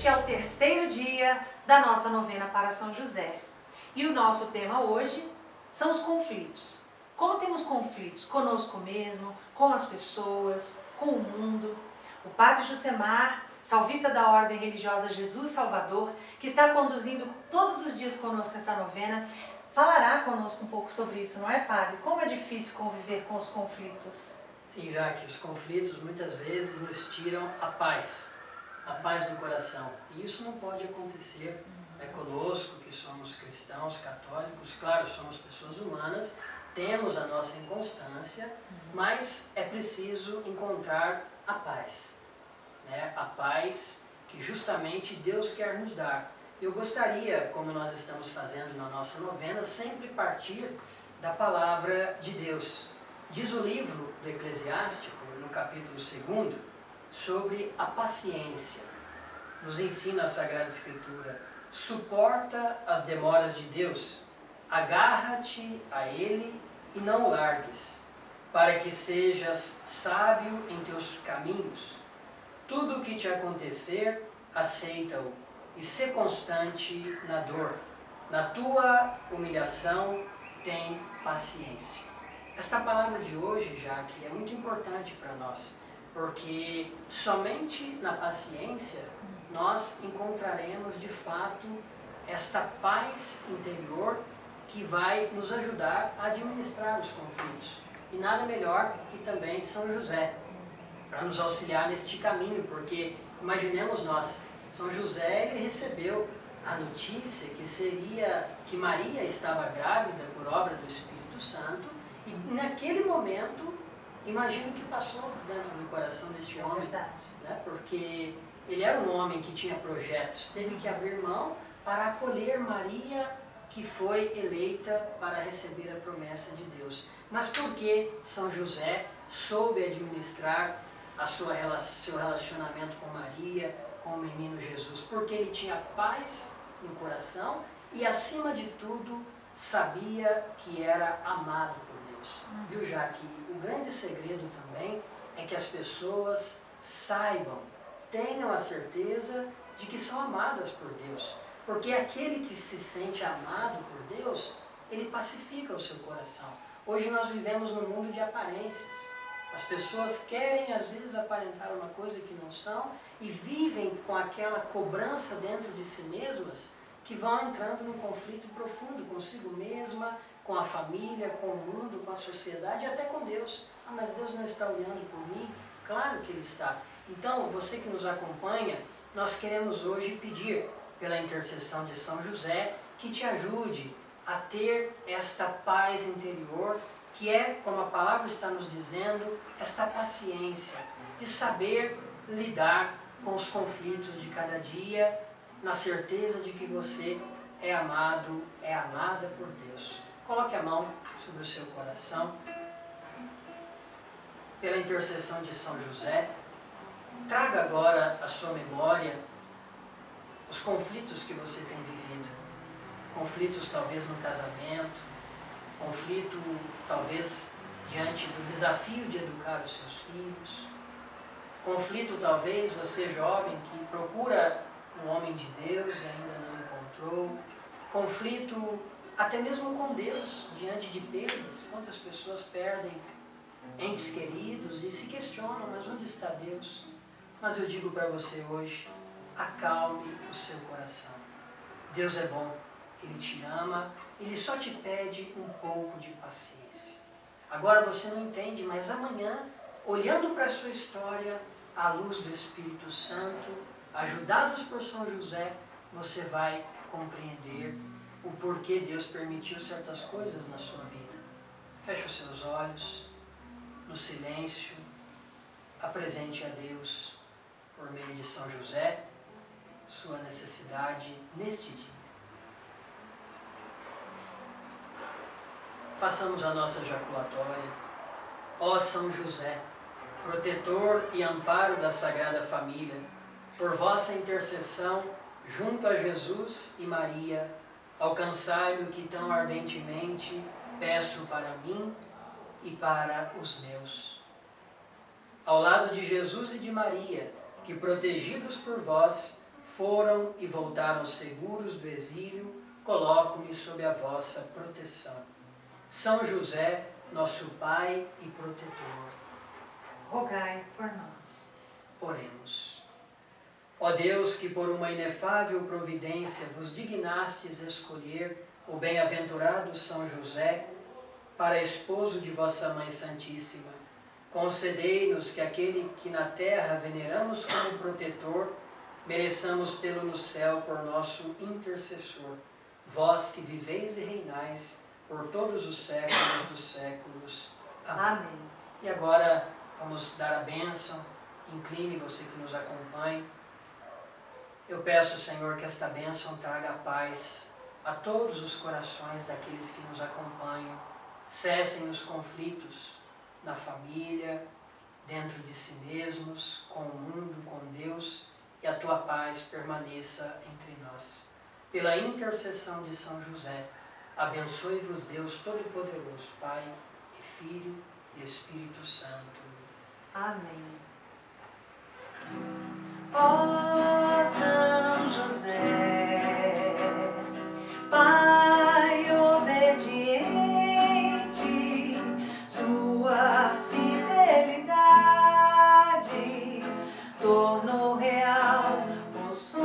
Este é o terceiro dia da nossa novena para São José. E o nosso tema hoje são os conflitos. Como temos conflitos conosco mesmo, com as pessoas, com o mundo. O Padre Jusemar, salvista da Ordem Religiosa Jesus Salvador, que está conduzindo todos os dias conosco esta novena, falará conosco um pouco sobre isso, não é, Padre? Como é difícil conviver com os conflitos? Sim, Jaque, os conflitos muitas vezes nos tiram a paz do coração. E isso não pode acontecer conosco, que somos cristãos, católicos. Claro, somos pessoas humanas, temos a nossa inconstância, mas é preciso encontrar a paz. Né? A paz que justamente Deus quer nos dar. Eu gostaria, como nós estamos fazendo na nossa novena, sempre partir da palavra de Deus. Diz o livro do Eclesiástico, no capítulo 2, sobre a paciência. Nos ensina a Sagrada Escritura: suporta as demoras de Deus, agarra-te a Ele e não o largues, para que sejas sábio em teus caminhos. Tudo o que te acontecer, aceita-o e sê constante na dor. Na tua humilhação, tem paciência. Esta palavra de hoje, Jaque, é muito importante para nós, porque somente na paciência nós encontraremos de fato esta paz interior que vai nos ajudar a administrar os conflitos. E nada melhor que também São José, para nos auxiliar neste caminho, porque imaginemos nós, São José ele recebeu a notícia que Maria estava grávida por obra do Espírito Santo, e naquele momento, imagino que passou dentro do coração deste homem, né? Porque ele era um homem que tinha projetos, teve que abrir mão para acolher Maria, que foi eleita para receber a promessa de Deus. Mas por que São José soube administrar seu relacionamento com Maria, com o menino Jesus? Porque ele tinha paz no coração e, acima de tudo, sabia que era amado por Deus. Viu, Jaque? O grande segredo também é que as pessoas saibam, tenham a certeza de que são amadas por Deus. Porque aquele que se sente amado por Deus, ele pacifica o seu coração. Hoje nós vivemos num mundo de aparências. As pessoas querem, às vezes, aparentar uma coisa que não são e vivem com aquela cobrança dentro de si mesmas, que vão entrando num conflito profundo consigo mesma, com a família, com o mundo, com a sociedade e até com Deus. Ah, mas Deus não está olhando por mim? Claro que Ele está. Então, você que nos acompanha, nós queremos hoje pedir, pela intercessão de São José, que te ajude a ter esta paz interior, que é, como a palavra está nos dizendo, esta paciência de saber lidar com os conflitos de cada dia, na certeza de que você é amado, é amada por Deus. Coloque a mão sobre o seu coração. Pela intercessão de São José, traga agora à sua memória os conflitos que você tem vivido. Conflitos talvez no casamento, conflito talvez diante do desafio de educar os seus filhos, conflito talvez você jovem que procura um homem de Deus e ainda não encontrou, conflito até mesmo com Deus, diante de perdas. Quantas pessoas perdem entes queridos e se questionam, mas onde está Deus? Mas eu digo para você hoje, acalme o seu coração. Deus é bom, Ele te ama, Ele só te pede um pouco de paciência. Agora você não entende, mas amanhã, olhando para a sua história, à luz do Espírito Santo, ajudados por São José, você vai compreender o porquê Deus permitiu certas coisas na sua vida. Feche os seus olhos, no silêncio, apresente a Deus, por meio de São José, sua necessidade neste dia. Façamos a nossa jaculatória. Ó São José, protetor e amparo da Sagrada Família, por vossa intercessão, junto a Jesus e Maria, alcançai o que tão ardentemente peço para mim e para os meus. Ao lado de Jesus e de Maria, que protegidos por vós, foram e voltaram seguros do exílio, coloco-me sob a vossa proteção. São José, nosso Pai e protetor, rogai por nós. oremos. Ó Deus, que por uma inefável providência vos dignastes escolher o bem-aventurado São José para esposo de vossa Mãe Santíssima, concedei-nos que aquele que na terra veneramos como protetor, mereçamos tê-lo no céu por nosso intercessor, vós que viveis e reinais por todos os séculos dos séculos. Amém. Amém. E agora vamos dar a bênção. Incline você que nos acompanha. Eu peço, Senhor, que esta bênção traga paz a todos os corações daqueles que nos acompanham. Cessem os conflitos na família, dentro de si mesmos, com o mundo, com Deus, e a tua paz permaneça entre nós. Pela intercessão de São José, abençoe-vos Deus Todo-Poderoso, Pai e Filho e Espírito Santo. Amém. Ó São José, Pai obediente, sua fidelidade tornou real o sonho